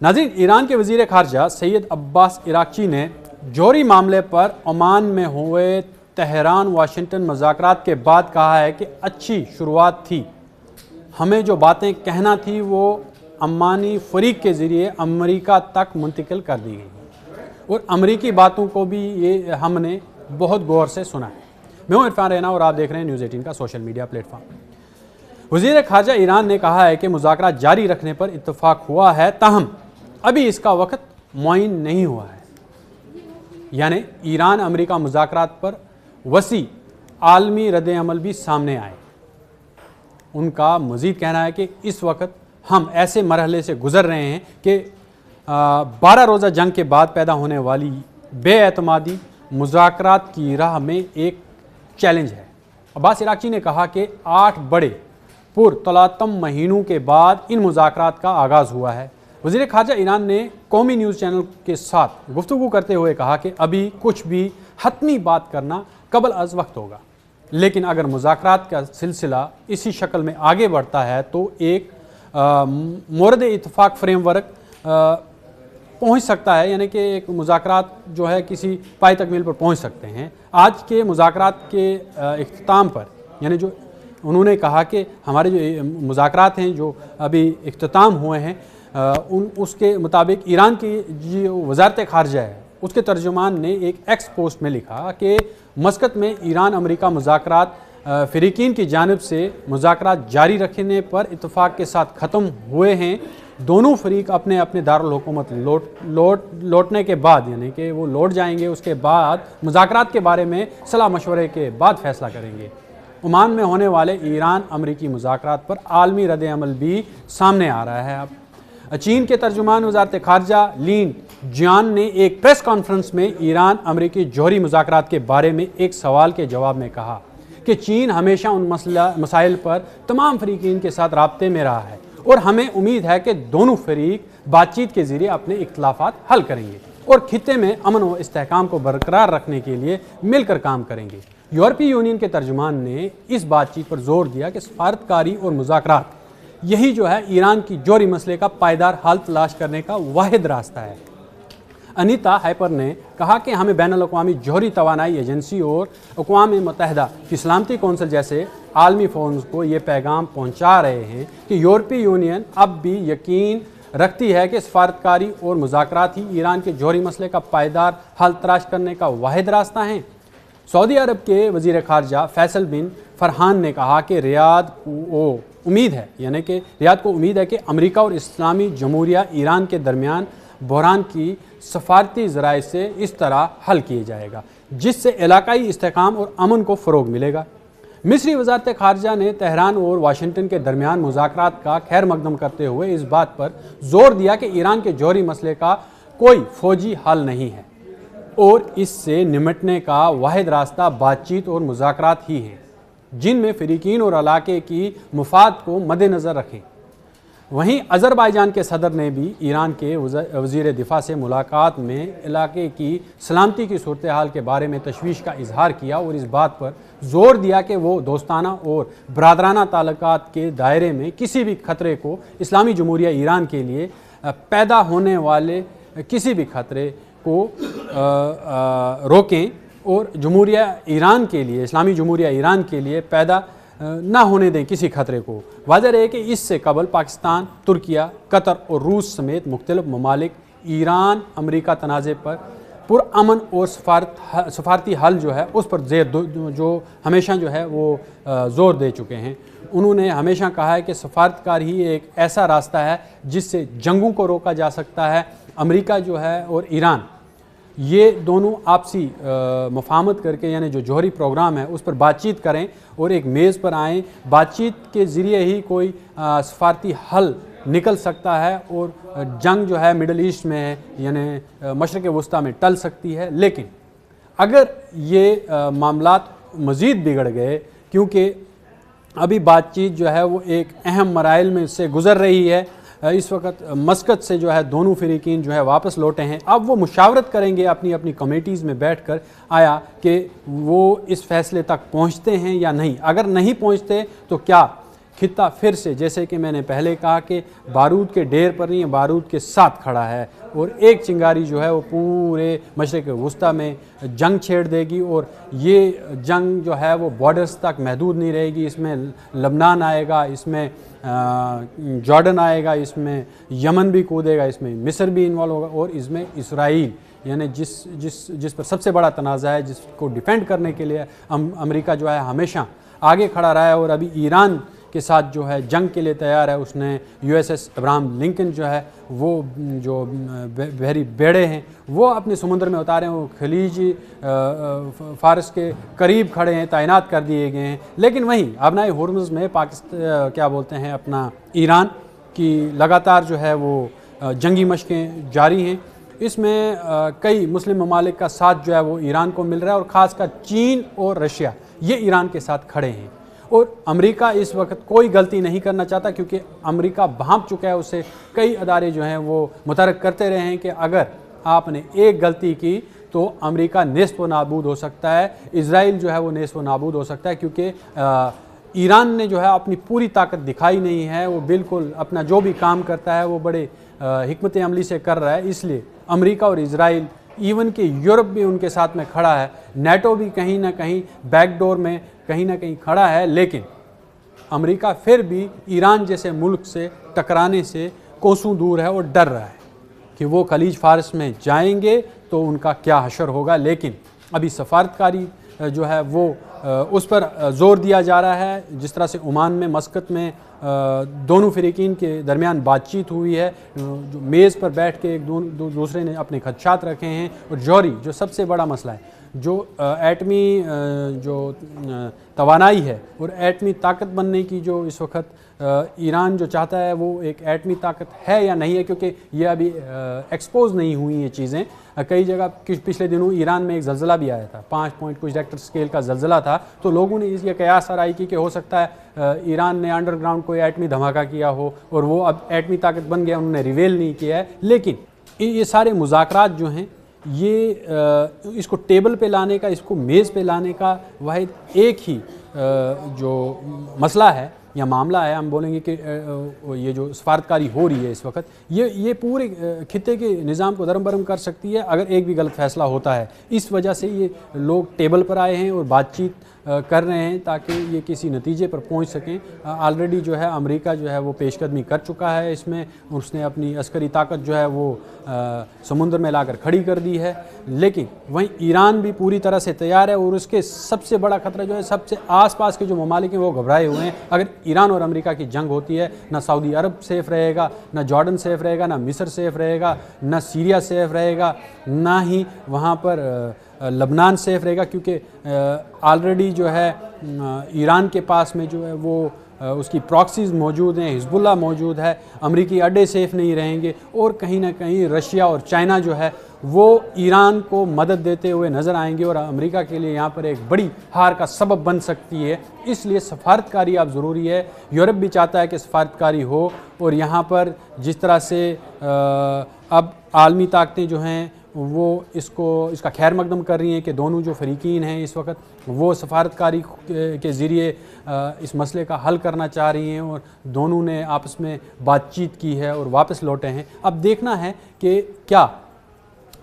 नाज़रीन, ईरान के वज़ीर ख़ारजा सैयद अब्बास इराक़ची ने जौहरी मामले पर ओमान में हुए तेहरान वाशिंगटन मुज़ाकरात के बाद कहा है कि अच्छी शुरुआत थी, हमें जो बातें कहना थी वो अम्मानी फ़रीक के ज़रिए अमेरिका तक मुंतकिल कर दी गई और अमेरिकी बातों को भी ये हमने बहुत गौर से सुना है। मैं हूँ इरफान रैना और आप देख रहे हैं न्यूज़ 18 का सोशल मीडिया प्लेटफॉर्म। वज़ीर ख़ारजा ईरान ने कहा है कि मुज़ाकरात जारी रखने पर इत्तफ़ाक़ हुआ है, ताहम अभी इसका वक्त मुअय्यन नहीं हुआ है। यानी ईरान अमेरिका मुज़ाकरात पर वसी आलमी रद्द-ए-अमल भी सामने आए। उनका मज़ीद कहना है कि इस वक्त हम ऐसे मरहले से गुज़र रहे हैं कि 12 रोज़ा जंग के बाद पैदा होने वाली बेएतमादी मुज़ाकरात की राह में एक चैलेंज है। अब्बास इराक़ची ने कहा कि 8 बड़े पुरतलातम महीनों के बाद इन मुज़ाकरात का आगाज़ हुआ है। वज़ीर ख़ारजा ईरान ने कौमी न्यूज़ चैनल के साथ गुफ्तगू करते हुए कहा कि अभी कुछ भी हतमी बात करना कबल अज़ वक्त होगा, लेकिन अगर मुज़ाकरात का सिलसिला इसी शक्ल में आगे बढ़ता है तो एक मोरद इत्तफ़ाक़ फ्रेमवर्क पहुँच सकता है, यानी कि एक मुज़ाकरात जो है किसी पाए तकमील पर पहुँच सकते हैं। आज के मुज़ाकरात के इख्तिताम पर यानी जो उन्होंने कहा कि हमारे जो मुज़ाकरात हैं जो अभी इख्तिताम हुए हैं उसके मुताबिक ईरान की जो वज़ारत ख़ारजा है उसके तर्जुमान ने एक एक्स पोस्ट में लिखा कि मस्कत में ईरान अमेरिका मुज़ाकरात फ़रीक़ीन की जानिब से मुज़ाकरात जारी रखने पर इत्तफ़ाक़ के साथ ख़त्म हुए हैं। दोनों फ़रीक़ अपने अपने दारुल हुकूमत लौटने के बाद यानी कि वो लौट जाएंगे, उसके बाद मुज़ाकरात के बारे में सलाह मशवरे के बाद फ़ैसला करेंगे। ओमान में होने वाले ईरान अमेरिकी मुज़ाकरात पर आलमी रद्द-ए-अमल भी सामने आ रहा है। अब चीन के तर्जुमान वज़ारत ख़ारजा लिन जियान ने एक प्रेस कॉन्फ्रेंस में ईरान अमेरिकी जौहरी मुज़ाकरात के बारे में एक सवाल के जवाब में कहा कि चीन हमेशा उन मसाइल पर तमाम फ़रीक़ीन के साथ राब्ते में रहा है और हमें उम्मीद है कि दोनों फ़रीक़ बातचीत के ज़रिए अपने इख्तिलाफ़ात हल करेंगे और खित्ते में अमन व इस्तेहकाम को बरकरार रखने के लिए मिलकर काम करेंगे। यूरोपीय यूनियन के तर्जुमान ने इस बातचीत पर जोर दिया कि सफारतकारी और मुज़ाकरात यही जो है ईरान की जौहरी मसले का पायदार हल तलाश करने का वाहिद रास्ता है। अनीता हाइपर ने कहा कि हमें बैनुल-अक़वामी जौहरी तवानाई एजेंसी और अक़वाम मुत्तहिदा की सलामती कौंसिल जैसे आलमी फोरम्स को ये पैगाम पहुँचा रहे हैं कि यूरोपीय यूनियन अब भी यकीन रखती है कि सफारतकारी और मुज़ाकरात ही ईरान के जौहरी मसले का पायदार हल तलाश करने का वाहिद रास्ता है। सऊदी अरब के वज़ीर ख़ारजा फैसल बिन फरहान ने कहा कि रियाद को उम्मीद है कि अमेरिका और इस्लामी जमहूरिया ईरान के दरमियान बहरान की सफारती ज़राए से इस तरह हल किया जाएगा जिससे इलाकाई इस्तेहकाम और अमन को फ़रोग मिलेगा। मिस्री वज़ारत ख़ारजा ने तेहरान और वाशिंगटन के दरमियान मुज़ाकरात का खैर मकदम करते हुए इस बात पर जोर दिया कि ईरान के जौहरी मसले का कोई फ़ौजी हल नहीं है और इससे निमटने का वाहिद रास्ता बातचीत और मुज़ाकरात ही हैं जिनमें फ़रीक़ीन और इलाके की मुफाद को मद्देनज़र रखें। वहीं अज़रबाईजान के सदर ने भी ईरान के वज़ीर दिफ़ा से मुलाकात में इलाके की सलामती की सूरत हाल के बारे में तशवीश का इजहार किया और इस बात पर जोर दिया कि वो दोस्ताना और बरादराना ताल्लुकात के दायरे में किसी भी खतरे को इस्लामी जमहूरिया ईरान के लिए पैदा होने वाले किसी भी खतरे को रोकें और जमहूरिया ईरान के लिए इस्लामी जमहूरिया ईरान के लिए पैदा ना होने दें किसी खतरे को। वाज़ेह है कि इससे कबल पाकिस्तान, तुर्किया, कतर और रूस समेत मुख्तलिफ ममालिक ईरान अमेरिका तनाज़े पर पुरअमन और सफारती हल जो है उस पर जो हमेशा जो है वो ज़ोर दे चुके हैं। उन्होंने हमेशा कहा है कि सफारतकार ही एक ऐसा रास्ता है जिससे जंगों को रोका जा सकता है। अमेरिका जो है और ईरान ये दोनों आपसी मुफाहमत करके यानी जो जौहरी प्रोग्राम है उस पर बातचीत करें और एक मेज़ पर आएँ। बातचीत के ज़रिए ही कोई सफारती हल निकल सकता है और जंग जो है मिडल ईस्ट में यानी मशरिक़ वस्ता में टल सकती है। लेकिन अगर ये मामलात मज़ीद बिगड़ गए, क्योंकि अभी बातचीत जो है वो एक अहम मराइल में से गुज़र रही है, इस वक्त मस्कत से जो है दोनों फ़रीक़ीन जो है वापस लौटे हैं। अब वो मुशावरत करेंगे अपनी अपनी कमेटीज़ में बैठकर आया कि वो इस फ़ैसले तक पहुंचते हैं या नहीं। अगर नहीं पहुंचते तो क्या खित्ता फिर से, जैसे कि मैंने पहले कहा, कि बारूद के ढेर पर नहीं है, बारूद के साथ खड़ा है और एक चिंगारी जो है वो पूरे मशरिक़ वुस्ता में जंग छेड़ देगी। और ये जंग जो है वो बॉर्डर्स तक महदूद नहीं रहेगी। इसमें लबनान आएगा, इसमें जॉर्डन आएगा, इसमें यमन भी कूदेगा, इसमें मिस्र भी इन्वॉल्व होगा और इसमें इसराइल, यानी जिस पर सबसे बड़ा तनाज़ा है, जिसको डिफेंड करने के लिए अमेरिका जो है हमेशा आगे खड़ा रहा है और अभी ईरान के साथ जो है जंग के लिए तैयार है। उसने USS अब्राहम लिंकन जो है वो जो बहरी बेड़े हैं वो अपने समुद्र में उतारे हैं, वो खलीज फारस के करीब खड़े हैं, तैनात कर दिए गए हैं। लेकिन वहीं अबनाए हुर्मुज़ में पाकिस्तान क्या बोलते हैं अपना ईरान की लगातार जो है वो जंगी मशकें जारी हैं। इसमें कई मुस्लिम ममालिक का साथ जो है वो ईरान को मिल रहा है और ख़ासकर चीन और रशिया ये ईरान के साथ खड़े हैं। और अमेरिका इस वक्त कोई गलती नहीं करना चाहता क्योंकि अमेरिका भांप चुका है, उसे कई अदारे जो हैं वो मुतरक करते रहे हैं कि अगर आपने एक गलती की तो अमेरिका नेस्त व नाबूद हो सकता है, इजराइल जो है वो नेस्त व नाबूद हो सकता है। क्योंकि ईरान ने जो है अपनी पूरी ताकत दिखाई नहीं है, वो बिल्कुल अपना जो भी काम करता है वो बड़े हिकमत अमली से कर रहा है। इसलिए अमेरिका और इजराइल, इवन कि यूरोप भी उनके साथ में खड़ा है, नेटो भी कहीं ना कहीं बैकडोर में कहीं ना कहीं खड़ा है। लेकिन अमेरिका फिर भी ईरान जैसे मुल्क से टकराने से कोसों दूर है और डर रहा है कि वो खलीज फारस में जाएंगे तो उनका क्या हशर होगा। लेकिन अभी सफारतकारी जो है वो उस पर ज़ोर दिया जा रहा है। जिस तरह से ओमान में मस्कत में दोनों फ़रीकीन के दरमियान बातचीत हुई है, जो मेज़ पर बैठ के एक दूसरे ने अपने खदशात रखे हैं। और जौहरी जो सबसे बड़ा मसला है, जो एटमी जो तवानाई है और एटमी ताकत बनने की जो इस वक्त ईरान जो चाहता है वो एक एटमी ताकत है या नहीं है, क्योंकि ये अभी एक्सपोज नहीं हुई ये चीज़ें। कई जगह पिछले दिनों ईरान में एक ज़लज़ला भी आया था, 5 पॉइंट कुछ रेक्टर स्केल का ज़लज़ला था। तो लोगों ने इसलिए कयास आराई की कि हो सकता है ईरान ने अंडरग्राउंड कोई एटमी धमाका किया हो और वो अब एटमी ताकत बन गया, उन्होंने रिवेल नहीं किया है। लेकिन ये सारे मुज़ाकरात जो हैं ये इसको टेबल पे लाने का, इसको मेज़ पे लाने का वाहिद एक ही जो मसला है या मामला है, हम बोलेंगे कि ये जो सफारतकारी हो रही है इस वक्त, ये पूरे खित्ते के निज़ाम को दरम बरम कर सकती है अगर एक भी गलत फैसला होता है। इस वजह से ये लोग टेबल पर आए हैं और बातचीत कर रहे हैं ताकि ये किसी नतीजे पर पहुंच सकें। ऑलरेडी जो है अमेरिका जो है वो पेशकदमी कर चुका है इसमें, उसने अपनी अस्करी ताकत जो है वो समुद्र में लाकर खड़ी कर दी है। लेकिन वहीं ईरान भी पूरी तरह से तैयार है और उसके सबसे बड़ा खतरा जो है, सबसे आसपास के जो ममालिक हैं वो घबराए हुए हैं। अगर ईरान और अमेरिका की जंग होती है, ना सऊदी अरब सेफ़ रहेगा, ना जॉर्डन सेफ़ रहेगा, ना मिस्र सेफ़ रहेगा, ना सीरिया सेफ़ रहेगा, ना ही वहाँ पर लबनान सेफ़ रहेगा। क्योंकि ऑलरेडी जो है ईरान के पास में जो है वो उसकी प्रॉक्सीज़ मौजूद हैं, हिजबुल्लाह मौजूद है, अमरीकी अड्डे सेफ़ नहीं रहेंगे। और कहीं ना कहीं रशिया और चाइना जो है वो ईरान को मदद देते हुए नज़र आएंगे और अमेरिका के लिए यहाँ पर एक बड़ी हार का सबब बन सकती है। इसलिए सफारतकारी अब ज़रूरी है। यूरोप भी चाहता है कि सफारतकारी हो और यहाँ पर जिस तरह से अब आलमी ताकतें जो हैं वो इसका खैर मकदम कर रही हैं कि दोनों जो फरीकीन हैं इस वक्त वो सफारतकारी के ज़रिए इस मसले का हल करना चाह रही हैं और दोनों ने आपस में बातचीत की है और वापस लौटे हैं। अब देखना है कि क्या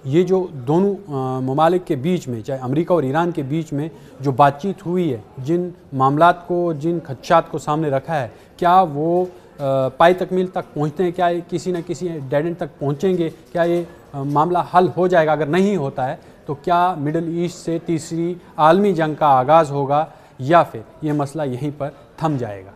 ये जो दोनों ममालिक के बीच में, चाहे अमेरिका और ईरान के बीच में जो बातचीत हुई है, जिन मामलात को, जिन खदशात को सामने रखा है, क्या वो पाई तकमील तक पहुँचते हैं, क्या ये किसी न किसी डेड एंड तक पहुँचेंगे, क्या ये मामला हल हो जाएगा। अगर नहीं होता है तो क्या मिडल ईस्ट से तीसरी आलमी जंग का आगाज़ होगा या फिर ये मसला यहीं पर थम जाएगा।